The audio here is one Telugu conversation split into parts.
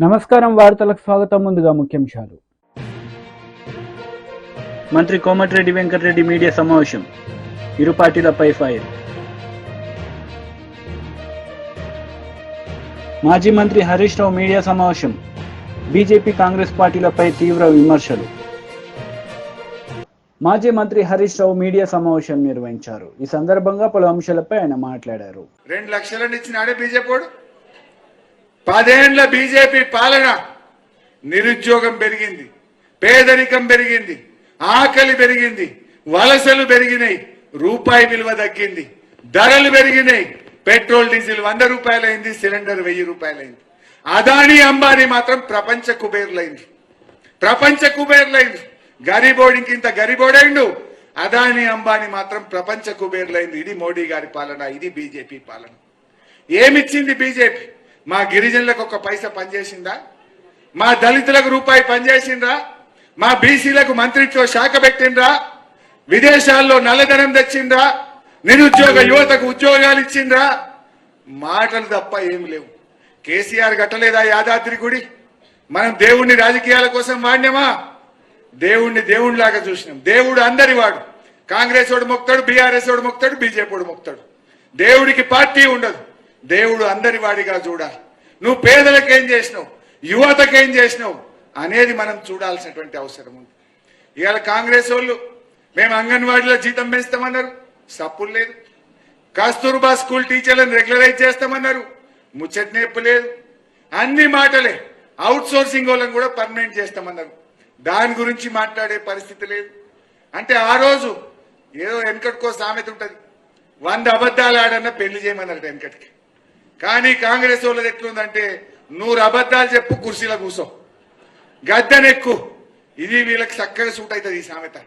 నమస్కారం వార్తలకు స్వాగతం. ముందుగా ముఖ్యాంశాలు. మంత్రి కోమటిరెడ్డి వెంకటరెడ్డి మీడియా సమావేశం. ఇరు పార్టీలపై ఫైర్. మాజీ మంత్రి హరీష్ రావు మీడియా సమావేశం. బీజేపీ కాంగ్రెస్ పార్టీలపై తీవ్ర విమర్శలు. మాజీ మంత్రి హరీష్ రావు మీడియా సమావేశం నిర్వహించారు. ఈ సందర్భంగా పలు అంశాలపై ఆయన మాట్లాడారు. 2 లక్షలను ఇచ్చినాడే బీజేపీ. 10 ఏళ్ల బీజేపీ పాలన నిరుద్యోగం పెరిగింది, పేదరికం పెరిగింది, ఆకలి పెరిగింది, వలసలు పెరిగినాయి, రూపాయి విలువ తగ్గింది, ధరలు పెరిగినాయి. పెట్రోల్ డీజిల్ 100 రూపాయలైంది, సిలిండర్ 1000 రూపాయలైంది. అదానీ అంబానీ మాత్రం ప్రపంచ కుబేర్లైంది. గరీబోడికి ఇంత గరీబోడైండు. అదానీ అంబానీ మాత్రం ప్రపంచ కుబేర్లైంది. ఇది మోడీ గారి పాలన, ఇది బీజేపీ పాలన. ఏమిచ్చింది బీజేపీ? మా గిరిజనులకు 1 పైసా పనిచేసిందా? మా దళితులకు రూపాయి పనిచేసిందా? మా బీసీలకు మంత్రిత్వ శాఖ పెట్టిండ్రా? విదేశాల్లో నల్లధనం తెచ్చిండ్రా? నిరుద్యోగ యువతకు ఉద్యోగాలు ఇచ్చిండ్రా? మాటలు తప్ప ఏం లేవు. కేసీఆర్ కట్టలేదా యాదాద్రి గుడి? మనం దేవుణ్ణి రాజకీయాల కోసం వాడినామా? దేవుణ్ణి దేవుడిలాగా చూసినాం. దేవుడు అందరి వాడు. కాంగ్రెస్ వాడు మొక్తాడు, బీఆర్ఎస్ వాడు మొక్తాడు, బీజేపీ వాడు మొక్తాడు. దేవుడికి పార్టీ ఉండదు. దేవుడు అందరి వాడిగా చూడాలి. నువ్వు పేదలకేం చేసినావు, యువతకేం చేసినావు అనేది మనం చూడాల్సినటువంటి అవసరం ఉంది. ఇవాళ కాంగ్రెస్ వాళ్ళు మేము అంగన్వాడీలో జీతం పెంచుతామన్నారు, సప్పులు లేదు. కస్తూర్బా స్కూల్ టీచర్లను రెగ్యులరైజ్ చేస్తామన్నారు, ముచ్చట్నేప్పు లేదు. అన్ని మాటలే. అవుట్ సోర్సింగ్ వాళ్ళని కూడా పర్మనెంట్ చేస్తామన్నారు, దాని గురించి మాట్లాడే పరిస్థితి లేదు. అంటే ఆ రోజు ఏదో వెనకటికో సామెత ఉంటుంది, 100 అబద్ధాలు ఆడన్నా పెళ్లి చేయమన్నారు వెనకటికి. కానీ కాంగ్రెస్ వాళ్ళది ఎట్లుందంటే 100 అబద్ధాలు చెప్పు, కుర్చీలో కూర్చో, గద్దెనెక్కు. ఇది వీళ్ళకి చక్కగా సూట్ అవుతుంది ఈ సామెత.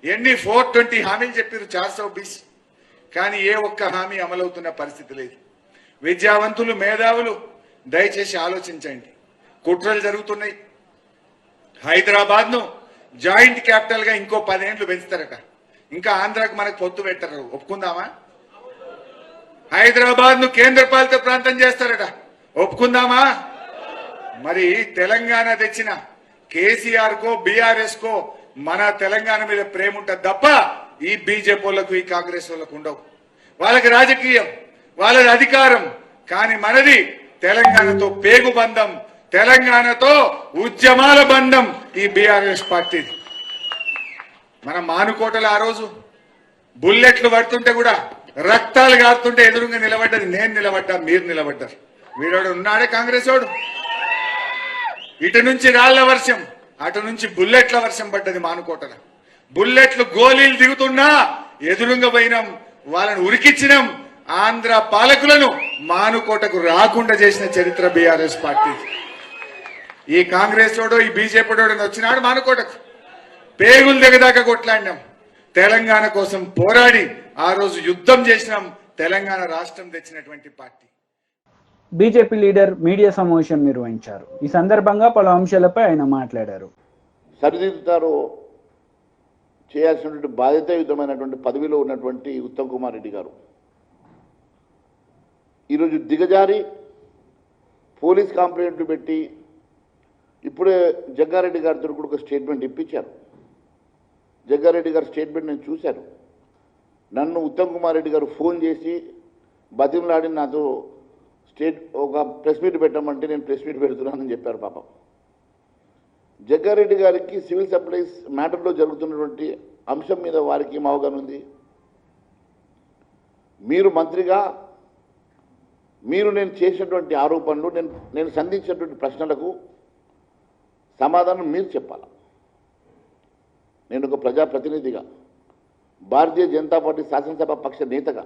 ఎన్ని 420 హామీలు చెప్పారు, 420, కానీ ఏ ఒక్క హామీ అమలవుతున్న పరిస్థితి లేదు. విద్యావంతులు, మేధావులు దయచేసి ఆలోచించండి. కుట్రలు జరుగుతున్నాయి. హైదరాబాద్ ను జాయింట్ క్యాపిటల్ గా ఇంకో 10 ఏళ్లు పెంచుతారట. ఇంకా ఆంధ్రాకు మనకు పొత్తు పెట్టరు, ఒప్పుకుందామా? హైదరాబాద్ ను కేంద్ర పాలిత ప్రాంతం చేస్తారట, ఒప్పుకుందామా? మరి తెలంగాణ తెచ్చిన కేసీఆర్ కో బీఆర్ఎస్ కో మన తెలంగాణ మీద ప్రేమ ఉంటుంది తప్ప ఈ బీజేపీ వాళ్ళకు, ఈ కాంగ్రెస్ వాళ్ళకు ఉండవు. వాళ్ళకి రాజకీయం, వాళ్ళది అధికారం, కానీ మనది తెలంగాణతో పేగు బంధం, తెలంగాణతో ఉద్యమాల బంధం ఈ బీఆర్ఎస్ పార్టీది. మన మానుకోటలో ఆ రోజు బుల్లెట్లు పడుతుంటే కూడా, రక్తాలు గారుతుంటే ఎదురుగా నిలబడ్డది నేను నిలబడ్డా, మీరు నిలబడ్డారు. వీడోడు ఉన్నాడే కాంగ్రెస్ వాడు. ఇటు నుంచి రాళ్ల వర్షం, అటు నుంచి బుల్లెట్ల వర్షం పడ్డది మానుకోటల. బుల్లెట్లు గోళీలు దిగుతున్నా ఎదురుగా పోయినాం, వాళ్ళని ఉరికిచ్చినాం. ఆంధ్ర పాలకులను మానుకోటకు రాకుండా చేసిన చరిత్ర బీఆర్ఎస్ పార్టీ. ఈ కాంగ్రెస్ వాడు, ఈ బీజేపీ వాడు వచ్చినాడు మానుకోటకు, పేగులు దిగదాకా కొట్లాడినాం. తెలంగాణ కోసం పోరాడి ఆ రోజు యుద్ధం చేసినాం. తెలంగాణ రాష్ట్రం తెచ్చినటువంటి పార్టీ. బీజేపీ లీడర్ మీడియా సమావేశం నిర్వహించారు. ఈ సందర్భంగా పలు అంశాలపై ఆయన మాట్లాడారు. సరిదిద్దుతారు చేయాల్సినటువంటి బాధ్యతాయుతమైనటువంటి పదవిలో ఉన్నటువంటి ఉత్తమ్ కుమార్ రెడ్డి గారు ఈరోజు దిగజారి పోలీస్ కంప్లైంట్లు పెట్టి ఇప్పుడే జగ్గారెడ్డి గారితో కూడా ఒక స్టేట్మెంట్ ఇప్పించారు. జగ్గారెడ్డి గారి స్టేట్మెంట్ నేను చూశాను. నన్ను ఉత్తమ్ కుమార్ రెడ్డి గారు ఫోన్ చేసి బతిమలాడి నాతో ఒక ప్రెస్ మీట్ పెట్టమంటే నేను ప్రెస్ మీట్ పెడుతున్నానని చెప్పారు. పాపం జగ్గారెడ్డి గారికి సివిల్ సప్లైస్ మ్యాటర్లో జరుగుతున్నటువంటి అంశం మీద వారికి ఏం అవగాహన ఉంది? మీరు మంత్రిగా నేను చేసినటువంటి ఆరోపణలు, నేను సంధించినటువంటి ప్రశ్నలకు సమాధానం మీరు చెప్పాలి. నేను ఒక ప్రజాప్రతినిధిగా, భారతీయ జనతా పార్టీ శాసనసభ పక్ష నేతగా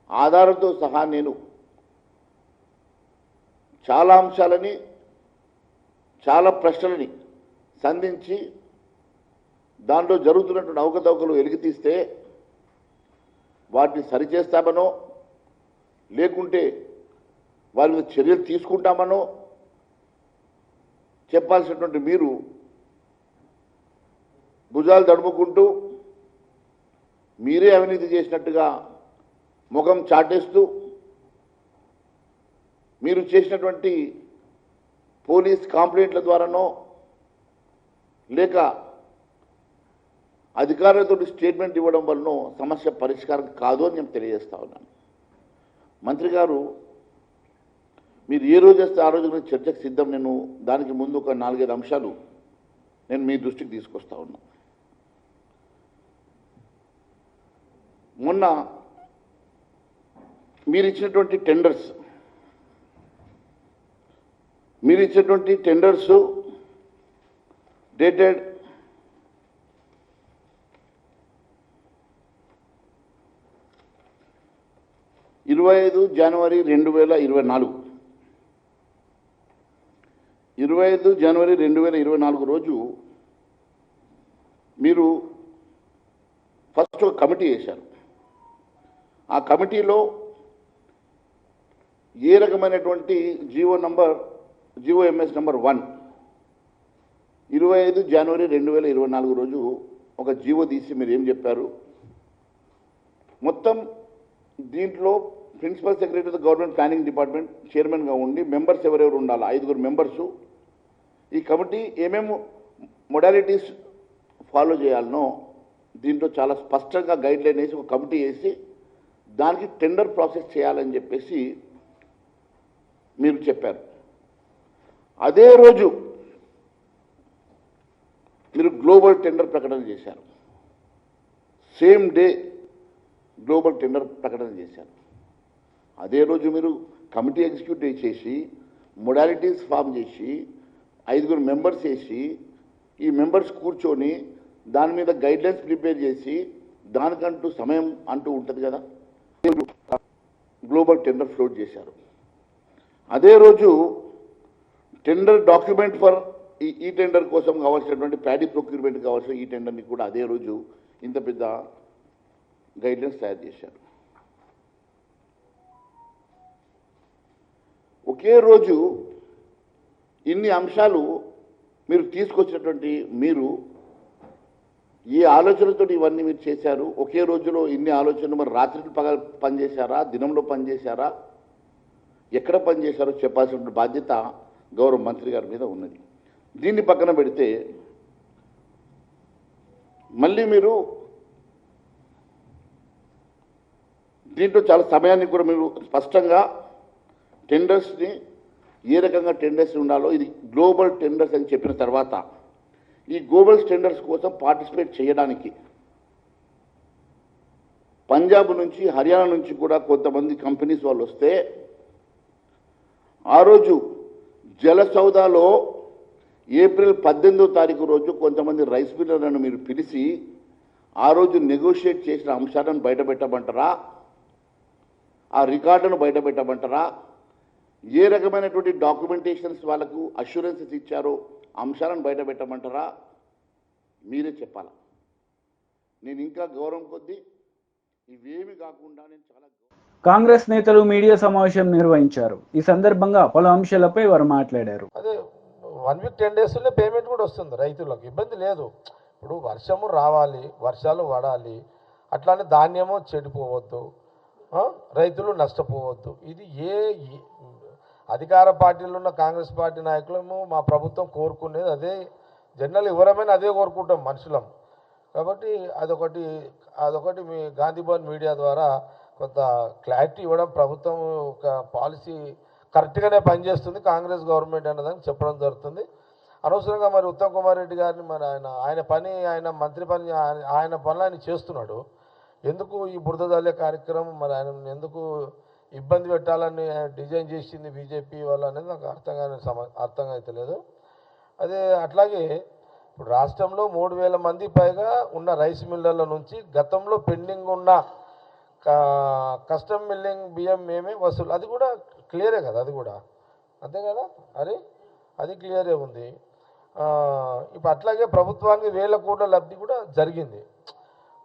ఆధారంతో సహా నేను చాలా అంశాలని, చాలా ప్రశ్నలని సంధించి దాంట్లో జరుగుతున్నటువంటి అవకతవకలు వెలికితీస్తే వాటిని సరిచేస్తామనో లేకుంటే వారి మీద చర్యలు తీసుకుంటామనో చెప్పాల్సినటువంటి మీరు భుజాలు తడుముకుంటూ మీరే అవినీతి చేసినట్టుగా ముఖం చాటేస్తూ మీరు చేసినటువంటి పోలీస్ కంప్లైంట్ల ద్వారానో లేక అధికారులతో స్టేట్మెంట్ ఇవ్వడం వల్లనో సమస్య పరిష్కారం కాదు అని నేను తెలియజేస్తా ఉన్నాను. మంత్రి గారు, మీరు ఏ రోజు వస్తే ఆ రోజు చర్చకు సిద్ధం. నేను దానికి ముందు ఒక 4-5 అంశాలు నేను మీ దృష్టికి తీసుకొస్తా ఉన్నా. మొన్న మీరు ఇచ్చినటువంటి టెండర్స్ డేటెడ్ 25 జనవరి 2024. 25 జనవరి 2024 రోజు మీరు ఫస్ట్ ఒక కమిటీ వేశారు. ఆ కమిటీలో ఏ రకమైనటువంటి జిఓఎంఎస్ నంబర్ 1 25 జనవరి 2024 రోజు ఒక జీవో తీసి మీరు ఏం చెప్పారు? మొత్తం దీంట్లో principal secretary of the government planning department చైర్మన్గా ఉండి మెంబర్స్ ఎవరెవరు ఉండాలి? 5 మెంబర్సు. ఈ కమిటీ ఏమేమి మొడాలిటీస్ ఫాలో చేయాలనో దీంట్లో చాలా స్పష్టంగా గైడ్లైన్ వేసి ఒక కమిటీ వేసి దానికి టెండర్ ప్రాసెస్ చేయాలని చెప్పేసి మీరు చెప్పారు. అదే రోజు మీరు గ్లోబల్ టెండర్ ప్రకటన చేశారు. సేమ్ డే గ్లోబల్ టెండర్ ప్రకటన చేశారు. అదే రోజు మీరు కమిటీ ఎగ్జిక్యూటివ్ చేసి మొడాలిటీస్ ఫామ్ చేసి 5 మెంబర్స్ వేసి ఈ మెంబర్స్ కూర్చొని దాని మీద గైడ్లైన్స్ ప్రిపేర్ చేసి దానికంటూ సమయం అంటూ ఉంటుంది కదా, గ్లోబల్ టెండర్ ఫ్లోట్ చేశారు. అదే రోజు టెండర్ డాక్యుమెంట్ ఫర్ ఈ టెండర్ కోసం కావాల్సినటువంటి ప్యాడీ ప్రొక్యూర్మెంట్ కావాల్సిన ఈ టెండర్ని కూడా అదే రోజు ఇంత పెద్ద గైడ్లైన్స్ తయారు చేశారు. ఒకే రోజు ఇన్ని అంశాలు మీరు తీసుకొచ్చినటువంటి మీరు ఏ ఆలోచనతో ఇవన్నీ మీరు చేశారు? ఒకే రోజులో ఇన్ని ఆలోచనలు మరి రాత్రికి పనిచేశారా, దినంలో పనిచేశారా, ఎక్కడ పనిచేశారో చెప్పాల్సిన బాధ్యత గౌరవ మంత్రి గారి మీద ఉన్నది. దీన్ని పక్కన పెడితే మళ్ళీ మీరు దీంట్లో చాలా సమయాన్ని కూడా మీరు స్పష్టంగా టెండర్స్ని ఏ రకంగా టెండర్స్ ఉండాలో ఇది గ్లోబల్ టెండర్స్ అని చెప్పిన తర్వాత ఈ గ్లోబల్ టెండర్స్ కోసం పార్టిసిపేట్ చేయడానికి పంజాబ్ నుంచి హర్యానా నుంచి కూడా కొంతమంది కంపెనీస్ వాళ్ళు వస్తే ఆ రోజు జలసౌదాలో ఏప్రిల్ 18వ తారీఖు రోజు కొంతమంది రైస్ మిల్లర్లను మీరు పిలిచి ఆ రోజు నెగోషియేట్ చేసిన అంశాలను బయటపెట్టమంటారా? ఆ రికార్డును బయటపెట్టమంటారా? ఏ రకమైనటువంటి డాక్యుమెంటేషన్స్ వాళ్ళకు అష్యూరెన్సెస్ ఇచ్చారో అంశాలను బయటపెట్టమంటారా? మీరే చెప్పాలా. నేను ఇంకా గౌరవం కొద్దీ ఇవేమి కాకుండా నేను చాలా కాంగ్రెస్ నేతలు మీడియా సమావేశం నిర్వహించారు. ఈ సందర్భంగా పలు అంశాలపై వారు మాట్లాడారు. అదే 1 వీక్ 10 డేస్లో పేమెంట్ కూడా వస్తుంది రైతులకు, ఇబ్బంది లేదు. ఇప్పుడు వర్షము రావాలి, వర్షాలు పడాలి, అట్లానే ధాన్యము చెడిపోవద్దు, రైతులు నష్టపోవద్దు. ఇది అధికార పార్టీలో ఉన్న కాంగ్రెస్ పార్టీ నాయకులము మా ప్రభుత్వం కోరుకునేది అదే. జనరల్ ఎవరమైనా అదే కోరుకుంటాం మనుషులం. కాబట్టి అదొకటి మీ గాంధీ భవన్ మీడియా ద్వారా కొంత క్లారిటీ ఇవ్వడం, ప్రభుత్వం ఒక పాలసీ కరెక్ట్గానే పనిచేస్తుంది కాంగ్రెస్ గవర్నమెంట్ అన్నదాన్ని చెప్పడం జరుగుతుంది. అనవసరంగా మరి ఉత్తమ్ కుమార్ రెడ్డి గారిని మరి ఆయన మంత్రి పని ఆయన పనులు ఆయన చేస్తున్నాడు. ఎందుకు ఈ బురద జల్లే కార్యక్రమం మరి ఆయన ఎందుకు ఇబ్బంది పెట్టాలని డిజైన్ చేసింది బీజేపీ వాళ్ళు అనేది నాకు అర్థంగా అయితే లేదు. అదే అట్లాగే ఇప్పుడు రాష్ట్రంలో 3000 మంది పైగా ఉన్న రైస్ మిల్లర్ల నుంచి గతంలో పెండింగ్ ఉన్న కస్టమ్ మిల్లింగ్ బియ్యం మేమే వసూలు, అది కూడా క్లియరే కదా, అది కూడా అంతే కదా, అది క్లియరే ఉంది. ఇప్పుడు అట్లాగే ప్రభుత్వానికి 1000 కోట్ల లబ్ధి కూడా జరిగింది.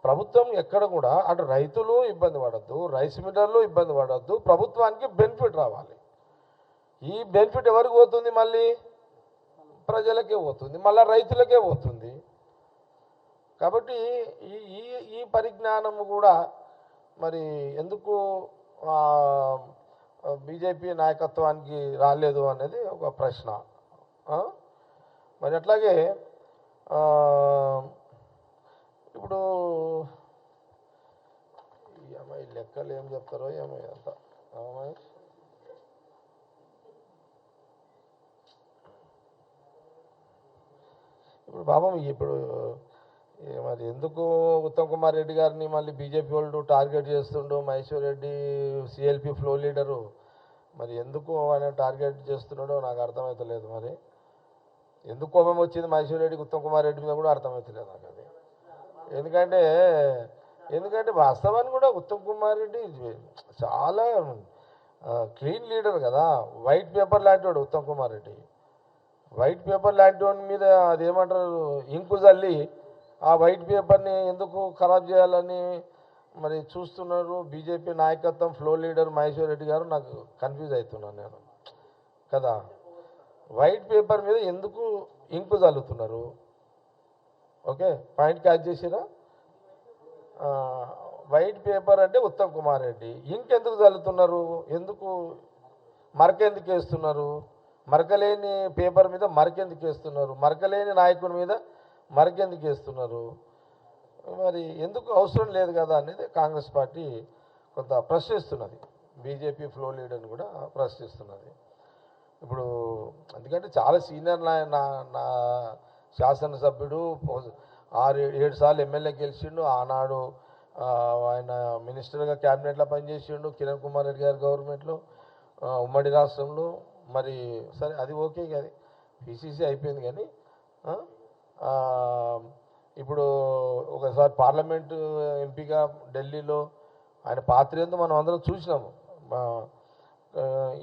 ప్రభుత్వం ఎక్కడ కూడా అటు రైతులు ఇబ్బంది పడద్దు, రైస్ మిల్లర్లు ఇబ్బంది పడద్దు, ప్రభుత్వానికి బెనిఫిట్ రావాలి. ఈ బెనిఫిట్ ఎవరికి పోతుంది? మళ్ళీ ప్రజలకే పోతుంది, మళ్ళీ రైతులకే పోతుంది. కాబట్టి ఈ పరిజ్ఞానం కూడా మరి ఎందుకు బీజేపీ నాయకత్వానికి రాలేదు అనేది ఒక ప్రశ్న. మరి అట్లాగే ఇప్పుడు ఈ లెక్కలు ఏం చెప్తారో ఏమో అంత ఇప్పుడు పాపం ఇప్పుడు మరి ఎందుకు ఉత్తమ్ కుమార్ రెడ్డి గారిని మళ్ళీ బీజేపీ వాళ్ళు టార్గెట్ చేస్తుండో, Maheshwar Reddy CLP floor leader మరి ఎందుకు ఆయన టార్గెట్ చేస్తున్నాడో నాకు అర్థమవుతలేదు. మరి ఎందుకు కోపం వచ్చింది మహేశ్వర్ రెడ్డికి ఉత్తమ్ కుమార్ రెడ్డి మీద కూడా అర్థమవుతలేదు నాకు అది. ఎందుకంటే వాస్తవాన్ని కూడా ఉత్తమ్ కుమార్ రెడ్డి చాలా క్లీన్ లీడర్ కదా, వైట్ పేపర్ లాంటి వాడు ఉత్తమ్ కుమార్ రెడ్డి. వైట్ పేపర్ లాంటి వాడి మీద అదేమంటారు ఇంకు చల్లి ఆ వైట్ పేపర్ని ఎందుకు ఖరాబ్ చేయాలని మరి చూస్తున్నారు బీజేపీ నాయకత్వం, ఫ్లో లీడర్ మహేశ్వర్ రెడ్డి గారు. నాకు కన్ఫ్యూజ్ అవుతున్నాను నేను కదా. వైట్ పేపర్ మీద ఎందుకు ఇంకు చల్లుతున్నారు? ఓకే, పాయింట్ క్యాచ్ చేసిరా? వైట్ పేపర్ అంటే ఉత్తమ్ కుమార్ రెడ్డి, ఇంకెందుకు చల్లుతున్నారు? ఎందుకు మరకెందుకు వేస్తున్నారు? మరకలేని పేపర్ మీద మరకెందుకు వేస్తున్నారు? మరకలేని నాయకుడి మీద మరకెందుకు వేస్తున్నారు? మరి ఎందుకు అవసరం లేదు కదా అనేది కాంగ్రెస్ పార్టీ కొంత ప్రశ్నిస్తున్నది, బీజేపీ ఫ్లో లీడర్ని కూడా ప్రశ్నిస్తున్నది. ఇప్పుడు ఎందుకంటే చాలా సీనియర్ నా శాసనసభ్యుడు, 6-7 సార్లు ఎమ్మెల్యే గెలిచిండు, ఆనాడు ఆయన మినిస్టర్గా క్యాబినెట్లో పనిచేసిండు కిరణ్ కుమార్ రెడ్డి గారి గవర్నమెంట్లో ఉమ్మడి రాష్ట్రంలో. మరి సరే అది ఓకే, కానీ పిసిసి అయిపోయింది. కానీ ఇప్పుడు ఒకసారి పార్లమెంటు ఎంపీగా ఢిల్లీలో ఆయన పాత్ర ఏందో మనం అందరం చూసినాము.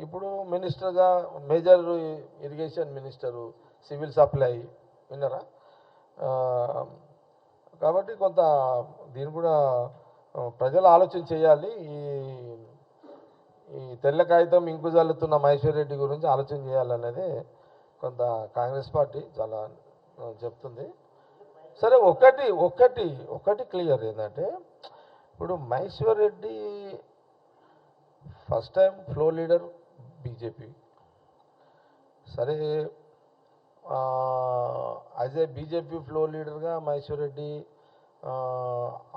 ఇప్పుడు మినిస్టర్గా major irrigation minister, civil supply విన్నారా? కాబట్టి కొంత దీన్ని కూడా ప్రజలు ఆలోచన చేయాలి. ఈ తెల్ల కాగితం ఇంకు జల్లుతున్న మహేశ్వర్ రెడ్డి గురించి ఆలోచన చేయాలనేది కొంత కాంగ్రెస్ పార్టీ చాలా చెప్తుంది. సరే, ఒకటి క్లియర్ ఏంటంటే ఇప్పుడు Maheshwar Reddy first time flow leader BJP. సరే, యాజ్ ఏ బీజేపీ ఫ్లో లీడర్గా మహేశ్వర్ రెడ్డి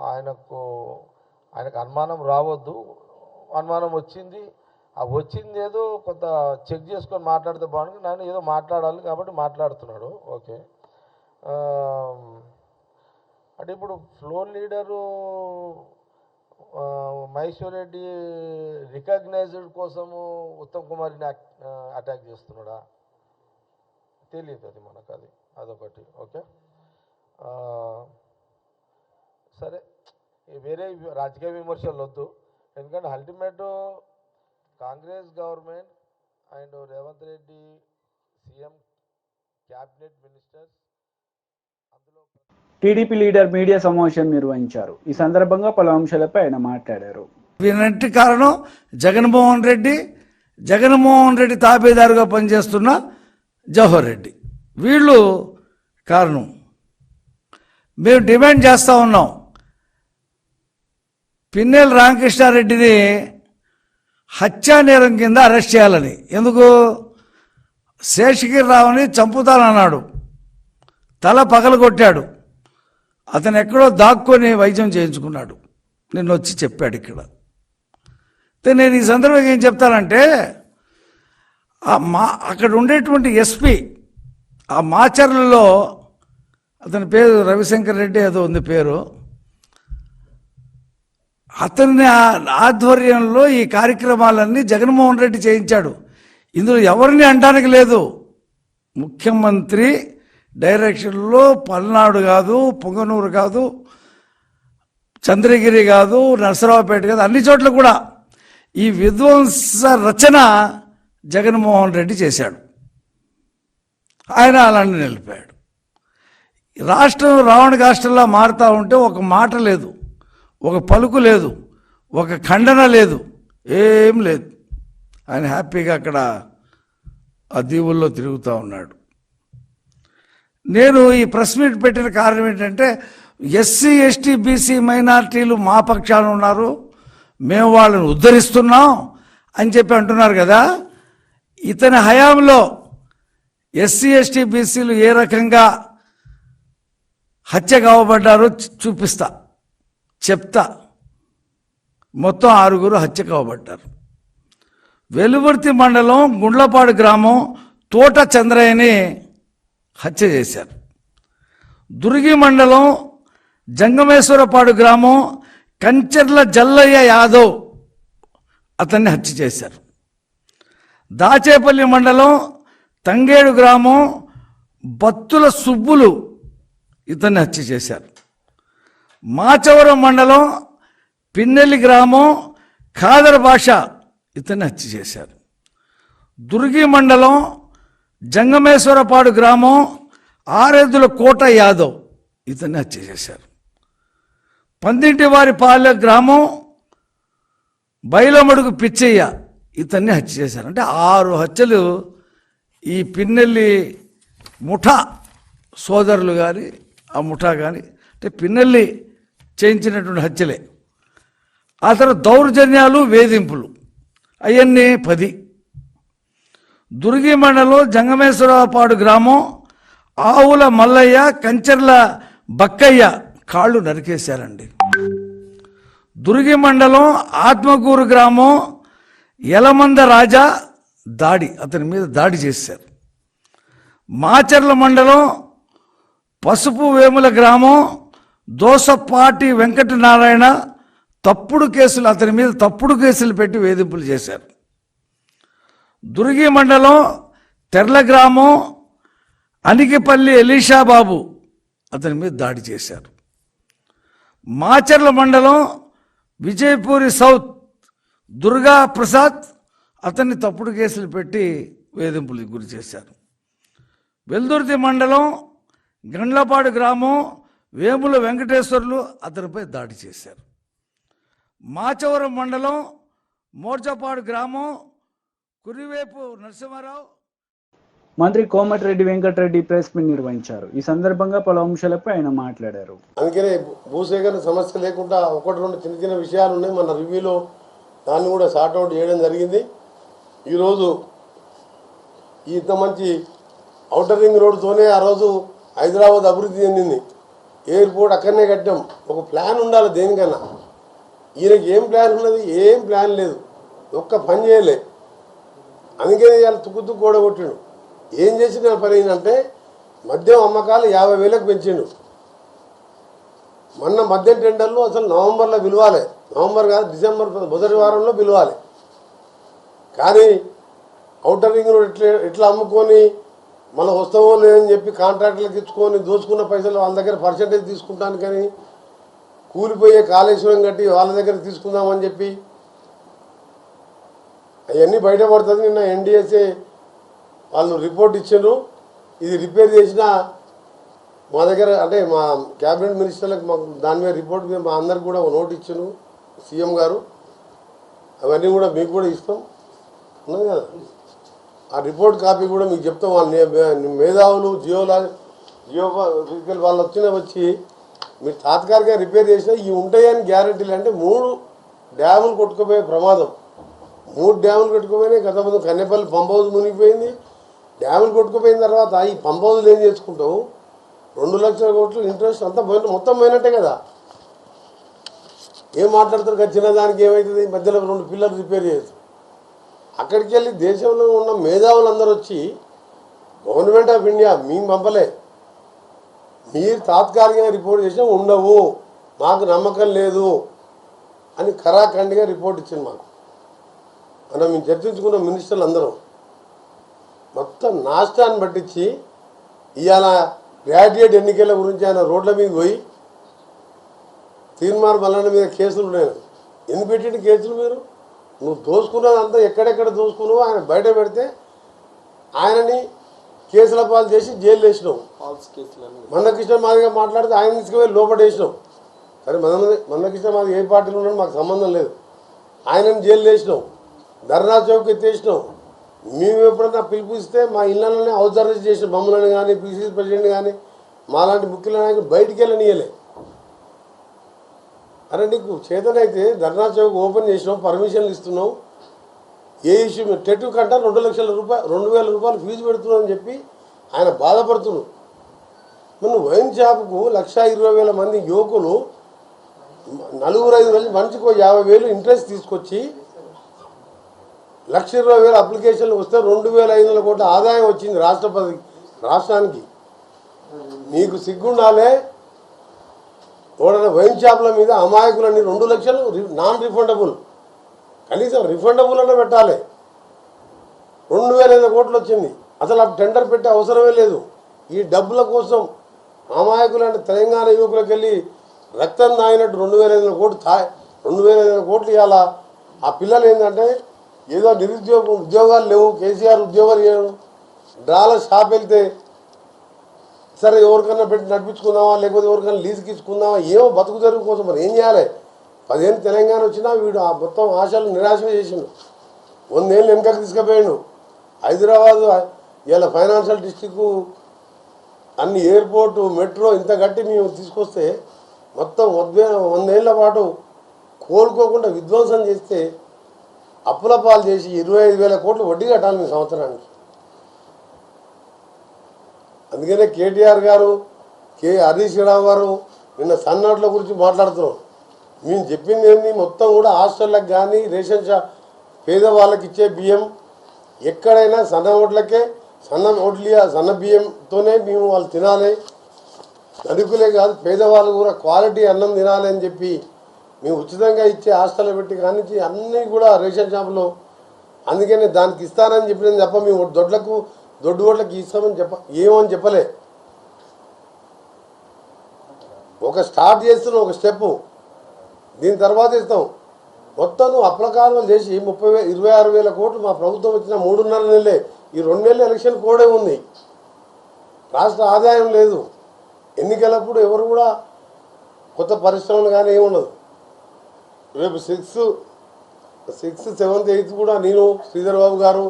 ఆయనకు అనుమానం రావద్దు. అనుమానం వచ్చింది, ఆ వచ్చింది ఏదో కొంత చెక్ చేసుకొని మాట్లాడితే బాగుంది. నన్ను ఏదో మాట్లాడాలి కాబట్టి మాట్లాడుతున్నాడు. ఓకే, అంటే ఇప్పుడు floor leader Maheshwar Reddy recognised కోసము ఉత్తమ్ కుమార్ని అటాక్ చేస్తున్నాడా తెలియదు, అది మనకు అదొకటి. ఓకే, సరే, వేరే రాజకీయ విమర్శలు వద్దు. ఎందుకంటే ultimate Congress government and Revanth Reddy CM, cabinet ministers, అందులో టీడీపీ లీడర్ మీడియా సమావేశం నిర్వహించారు. ఈ సందర్భంగా పలు అంశాలపై ఆయన మాట్లాడారు. వీరంటి కారణం జగన్మోహన్ రెడ్డి తాబేదారుగా పనిచేస్తున్న జవహర్ రెడ్డి, వీళ్ళు కారణం. మేము డిమాండ్ చేస్తూ ఉన్నాం, పిన్నెల రామకృష్ణారెడ్డిని హత్యానేరం కింద అరెస్ట్ చేయాలని. ఎందుకు? శేషగిరిరావుని చంపుతానన్నాడు, తల పగలగొట్టాడు, అతను ఎక్కడో దాక్కొని వైద్యం చేయించుకున్నాడు, నిన్న వచ్చి చెప్పాడు ఇక్కడ. నేను ఈ సందర్భంగా ఏం చెప్తానంటే, అక్కడ ఉండేటువంటి ఎస్పీ ఆ మాచర్లలో, అతని పేరు రవిశంకర్ రెడ్డి ఏదో ఉంది పేరు, అతని ఆధ్వర్యంలో ఈ కార్యక్రమాలన్నీ జగన్మోహన్ రెడ్డి చేయించాడు. ఇందులో ఎవరిని అనడానికి లేదు. ముఖ్యమంత్రి డైరెక్షన్లో పల్నాడు కాదు, పొంగనూరు కాదు, చంద్రగిరి కాదు, నరసరావుపేట కాదు, అన్ని చోట్ల కూడా ఈ విధ్వంస రచన జగన్మోహన్ రెడ్డి చేశాడు. ఆయన అలాంటి నిలిపాడు. రాష్ట్రం రావణ రాష్ట్రంలో మారుతూ ఉంటే ఒక మాట లేదు, ఒక పలుకు లేదు, ఒక ఖండన లేదు, ఏం లేదు. ఆయన హ్యాపీగా అక్కడ ఆ దీవుల్లో తిరుగుతూ ఉన్నాడు. నేను ఈ ప్రెస్ మీట్ పెట్టిన కారణం ఏంటంటే, ఎస్సీ ఎస్టీ బీసీ మైనారిటీలు మా పక్షాన ఉన్నారు, మేము వాళ్ళని ఉద్ధరిస్తున్నాం అని చెప్పి అంటున్నారు కదా. ఇతని హయాంలో ఎస్సీ ఎస్టీ బీసీలు ఏ రకంగా హత్య కావబడ్డారో చూపిస్తా, చెప్తా. మొత్తం 6 హత్య కావబడ్డారు. వెలువర్తి మండలం గుండ్లపాడు గ్రామం తోట చంద్రయ్యని హత్య చేశారు. దుర్గి మండలం జంగమేశ్వరపాడు గ్రామం కంచెర్ల జల్లయ్య యాదవ్ అతన్ని హత్య చేశారు. దాచేపల్లి మండలం తంగేడు గ్రామం బత్తుల సుబ్బులు ఇతన్ని హత్య చేశారు. మాచవరం మండలం పిన్నెల్లి గ్రామం ఖాదర్ భాష ఇతన్ని హత్య చేశారు. దుర్గి మండలం జంగమేశ్వరపాడు గ్రామం ఆరెద్దుల కోట యాదవ్ ఇతన్ని హత్య చేశారు. పందింటివారిపాలెం గ్రామం బైలమడుగు పిచ్చయ్య ఇతన్ని హత్య చేశారు. అంటే 6 హత్యలు ఈ పిన్నెల్లి ముఠా సోదరులు కానీ ఆ ముఠా కానీ అంటే పిన్నెల్లి చేయించినటువంటి హత్యలే. ఆ తర్వాత దౌర్జన్యాలు వేధింపులు అవన్నీ 10. దుర్గి మండలం జంగమేశ్వరపాడు గ్రామం ఆవుల మల్లయ్య కంచెర్ల బక్కయ్య కాళ్ళు నరికేశారండి. దుర్గి మండలం ఆత్మకూరు గ్రామం యలమంద రాజా అతని మీద దాడి చేశారు. మాచర్ల మండలం పసుపు వేముల గ్రామం దోసపాటి వెంకటనారాయణ అతని మీద తప్పుడు కేసులు పెట్టి వేధింపులు చేశారు. దుర్గి మండలం తెర్ల గ్రామం అనికిపల్లి ఎలీషాబాబు అతని మీద దాడి చేశారు. మాచర్ల మండలం విజయపూరి సౌత్ దుర్గా ప్రసాద్ అతన్ని తప్పుడు కేసులు పెట్టి వేధింపులకు గురి చేశారు. వెల్దుర్తి మండలం గండ్లపాడు గ్రామం వేముల వెంకటేశ్వర్లు అతనిపై దాడి చేశారు. మాచవరం మండలం మోర్చపాడు గ్రామం కురివేపు నరసింహారావు. మంత్రి కోమటిరెడ్డి వెంకటరెడ్డి ప్రెస్ మీట్ నిర్వహించారు. ఈ సందర్భంగా పలు అంశాలపై ఆయన మాట్లాడారు. అందుకనే భూసేకరణ సమస్య లేకుండా 1-2 చిన్న చిన్న విషయాలు ఉన్నాయి. మన రివ్యూలో దాన్ని కూడా సార్ట్అవుట్ చేయడం జరిగింది. ఈరోజు ఇంత మంచి ఔటర్ రింగ్ రోడ్డుతోనే ఆ రోజు హైదరాబాద్ అభివృద్ధి చెందింది. ఎయిర్పోర్ట్ అక్కడనే కట్టాం. ఒక ప్లాన్ ఉండాలి దేనికన్నా. ఈయనకి ఏం ప్లాన్ ఉన్నది? ఏం ప్లాన్ లేదు. ఒక్క పని చేయలే. అందుకనే ఇవాళ తుక్కు కూడగొట్టిండు. ఏం చేసిన పని ఏంటంటే మద్యం అమ్మకాలు 50,000కు పెంచిండు. మొన్న మద్యం టెండర్లు అసలు నవంబర్లో పిలవాలి, నవంబర్ కాదు డిసెంబర్ మొదటి వారంలో పిలవాలి. కానీ ఔటర్ రింగ్ రోడ్ ఎట్లా అమ్ముకొని మళ్ళీ వస్తామో లేదని చెప్పి కాంట్రాక్టర్లకు ఇచ్చుకొని దోచుకున్న పైసలు వాళ్ళ దగ్గర పర్సెంటేజ్ తీసుకుంటాను కానీ కూలిపోయే కాళేశ్వరం కట్టి వాళ్ళ దగ్గర తీసుకుందామని చెప్పి అవన్నీ బయటపడుతుంది. నిన్న ఎన్డీఎస్ఏ వాళ్ళు రిపోర్ట్ ఇచ్చారు. ఇది రిపేర్ చేసిన మా దగ్గర అంటే మా క్యాబినెట్ మినిస్టర్లకు మాకు దాని మీద రిపోర్ట్ మీద మా అందరికి కూడా నోట్ ఇచ్చాను సీఎం గారు. అవన్నీ కూడా మీకు కూడా ఇస్తాం ఉన్నది కదా. ఆ రిపోర్ట్ కాపీ కూడా మీకు చెప్తాం. వాళ్ళ మేధావులు జియోఫిజికల్ వాళ్ళు వచ్చి మీరు తాత్కాలికంగా రిపేర్ చేసినా ఇవి ఉంటాయని గ్యారెంటీలు. అంటే 3 డ్యాములు కొట్టుకుపోయే ప్రమాదం. 3 డ్యాములు కొట్టుకుపోయినాయి. గత ముందు కన్నెపల్లి పంప్ హౌస్ మునిగిపోయింది. డ్యాములు కొట్టుకుపోయిన తర్వాత ఈ పంప్ హౌస్లు ఏం చేసుకుంటావు? 2 లక్షల కోట్లు ఇంట్రెస్ట్ అంతా మొత్తం పోయినట్టే కదా. ఏం మాట్లాడతారు? చిన్న దానికి ఏమవుతుంది? మధ్యలో 2 పిల్లలు రిపేర్ చేయొచ్చు. అక్కడికి వెళ్ళి దేశంలో ఉన్న మేధావులందరూ వచ్చి గవర్నమెంట్ ఆఫ్ ఇండియా మేము పంపలే, మీరు తాత్కాలికంగా రిపోర్ట్ చేసినా ఉండవు, మాకు నమ్మకం లేదు అని ఖరాఖండిగా రిపోర్ట్ ఇచ్చింది మాకు. మేము చర్చించుకున్న మినిస్టర్లు అందరం మొత్తం నాష్టాన్ని పట్టించి ఇవాళ గ్రాడ్యుయేట్ ఎన్నికల గురించి ఆయన రోడ్ల మీద పోయి తీర్మార్ మల్లన్న మీద కేసులు ఉన్నాయి. ఎందుకు పెట్టిండు కేసులు? నువ్వు దోసుకున్నదంతా ఎక్కడెక్కడ దోసుకున్నావు ఆయన బయట పెడితే ఆయనని కేసుల పాలు చేసి జైలు వేసినావు. మందకృష్ణ మాదిగా మాట్లాడితే ఆయన తీసుకుపోయి లోపల వేసినావు. సరే మందకృష్ణ మాది ఏ పార్టీలో ఉన్నాడు మాకు సంబంధం లేదు. ఆయనని జైలు వేసినావు. ధర్నా చౌక్ ఎత్తేసినావు. మేము ఎప్పుడన్నా పిలిపిస్తే మా ఇళ్ళలోనే హౌస్ అరెస్ట్ చేసిన బొమ్మలను కానీ పిసిసి ప్రెసిడెంట్ కానీ మాలాంటి ముఖ్యుల నాయకులు బయటికి వెళ్ళనియలే. అరే నీకు చేతనైతే ధర్నా చౌక్ ఓపెన్ చేసినావు, పర్మిషన్లు ఇస్తున్నావు, ఏ ఇష్యూ టెట్ కంటే 2,00,000 రూపాయలు 2,000 రూపాయలు ఫీజు పెడుతున్నావు అని చెప్పి ఆయన బాధపడుతున్నారు. మన వైన్ షాప్కు 1,20,000 మంది యువకులు 4-5 రోజులు మనిషికి 50,000 ఇంట్రెస్ట్ తీసుకొచ్చి 1,20,000 అప్లికేషన్లు వస్తే 2,500 కోట్ల ఆదాయం వచ్చింది రాష్ట్రానికి. మీకు సిగ్గుండాలే. ఎవరైనా వైన్ షాపుల మీద అమాయకులని 2 లక్షలు నాన్ రిఫండబుల్, కనీసం రిఫండబుల్ అన్న పెట్టాలి. 2,500 కోట్లు వచ్చింది. అసలు ఆ టెండర్ పెట్టే అవసరమే లేదు. ఈ డబ్బుల కోసం అమాయకులు అంటే తెలంగాణ యువకులకు వెళ్ళి రక్తం తాగినట్టు 2,500 కోట్లు 2,500 కోట్లు ఇవాళ ఆ పిల్లలు ఏంటంటే ఏదో ఉద్యోగాలు లేవు, కేసీఆర్ ఉద్యోగాలు చేయడం, డ్రాల షాప్ వెళ్తే సరే ఎవరికన్నా పెట్టి నడిపించుకుందామా, లేకపోతే ఎవరికైనా లీజుకి ఇచ్చుకుందామా, ఏమో బతుకు తెరుగు కోసం. మరి ఏం చేయాలి? 10 ఏళ్ళు తెలంగాణ వచ్చినా వీడు ఆ మొత్తం ఆశలు నిరాశ చేసిండు. 100 ఏళ్ళు వెనకకి తీసుకుపోయాడు. హైదరాబాద్ ఇలా ఫైనాన్షియల్ డిస్ట్రిక్ట్ అన్ని ఎయిర్పోర్టు, మెట్రో ఇంత గట్టి మేము తీసుకొస్తే మొత్తం 100 ఏళ్ల పాటు కోలుకోకుండా విధ్వంసం చేస్తే అప్పుల పాలు చేసి 25,000 కోట్లు వడ్డీ కట్టాలి మీ సంవత్సరానికి. అందుకనే కేటీఆర్ గారు, హరీష్ రావు గారు నిన్న సన్నోట్ల గురించి మాట్లాడుతున్నాం. మేము చెప్పింది ఏంది, మొత్తం కూడా హాస్టళ్ళకి కానీ రేషన్ షాప్ పేదవాళ్ళకి ఇచ్చే బియ్యం ఎక్కడైనా సన్న ఓట్లకే సన్న బియ్యంతోనే మేము వాళ్ళు తినాలి. ధనికులే కాదు పేదవాళ్ళు కూడా క్వాలిటీ అన్నం తినాలి అని చెప్పి మేము ఉచితంగా ఇచ్చే హాస్టల్లో పెట్టి కానీ అన్నీ కూడా రేషన్ షాపులో. అందుకని దానికి ఇస్తానని చెప్పిన తప్ప మేము దొడ్డు ఓట్లకి ఇస్తామని ఏమని చెప్పలే. ఒక స్టార్ట్ చేస్తున్నాం, ఒక స్టెప్పు, దీని తర్వాత ఇస్తాం. మొత్తం నువ్వు అప్లకాలను చేసి 26,000 కోట్లు మా ప్రభుత్వం వచ్చిన 3.5 నెలలే. ఈ 2 నెలలు ఎలక్షన్ కోడే ఉంది. రాష్ట్ర ఆదాయం లేదు. ఎన్నికలప్పుడు ఎవరు కూడా కొత్త పరిశ్రమలు కానీ ఏముండదు. రేపు 6th, 7th, 8th కూడా నేను, శ్రీధర్ బాబు గారు,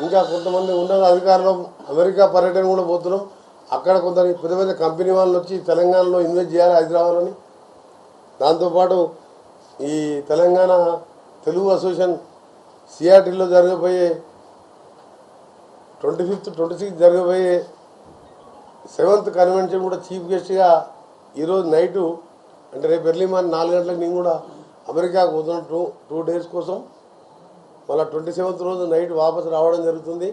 ఇంకా కొంతమంది ఉన్నత అధికారులు అమెరికా పర్యటన కూడా పోతున్నాం. అక్కడ కొంత పెద్ద పెద్ద కంపెనీ వాళ్ళు వచ్చి తెలంగాణలో ఇన్వెస్ట్ చేయాలి హైదరాబాద్లోని. దాంతోపాటు ఈ తెలంగాణ తెలుగు అసోసియేషన్ సిఆర్టీలో జరగబోయే 25th, 26th జరగబోయే 7th కన్వెన్షన్ కూడా చీఫ్ గెస్ట్గా ఈరోజు నైటు అంటే రేపు ఎర్లీ మార్నింగ్ 4 గంటలకు నేను కూడా అమెరికాకు పోతున్నాం 2 days కోసం. మళ్ళీ 27th రోజు నైట్ వాపసు రావడం జరుగుతుంది.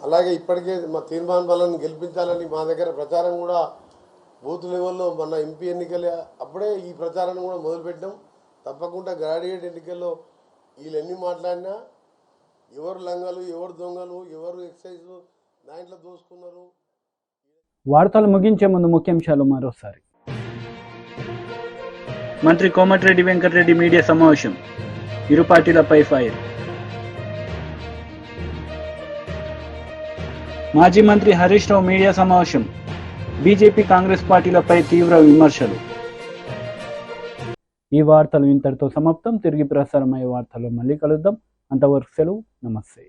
అలాగే ఇప్పటికే మా తీర్మాన్ బలాన్ని గెలిపించాలని మా దగ్గర ప్రచారం కూడా బూత్ లెవెల్లో మన ఎంపీ ఎన్నికలు అప్పుడే ఈ ప్రచారాన్ని కూడా మొదలుపెట్టాం. తప్పకుండా గ్రాడ్యుయేట్ ఎన్నికల్లో వీళ్ళు ఎన్ని మాట్లాడినా ఎవరు లంగలు, ఎవరు దొంగలు, ఎవరు ఎక్సైజ్ దాంట్లో దోసుకున్నారు. వార్తలు ముగించే ముందు ముఖ్యాంశాలు మరోసారి. మంత్రి కోమటిరెడ్డి వెంకటరెడ్డి మీడియా సమావేశం, ఇరు పార్టీలపై ఫైర్. మాజీ మంత్రి హరీష్ రావు మీడియా సమావేశం, బీజేపీ కాంగ్రెస్ పార్టీలపై తీవ్ర విమర్శలు. ఈ వార్తలు ఇంతటితో సమాప్తం. తిరిగి ప్రసారమయ్యే వార్తల్లో మళ్ళీ కలుద్దాం. అంతవరకు సెలవు. నమస్తే.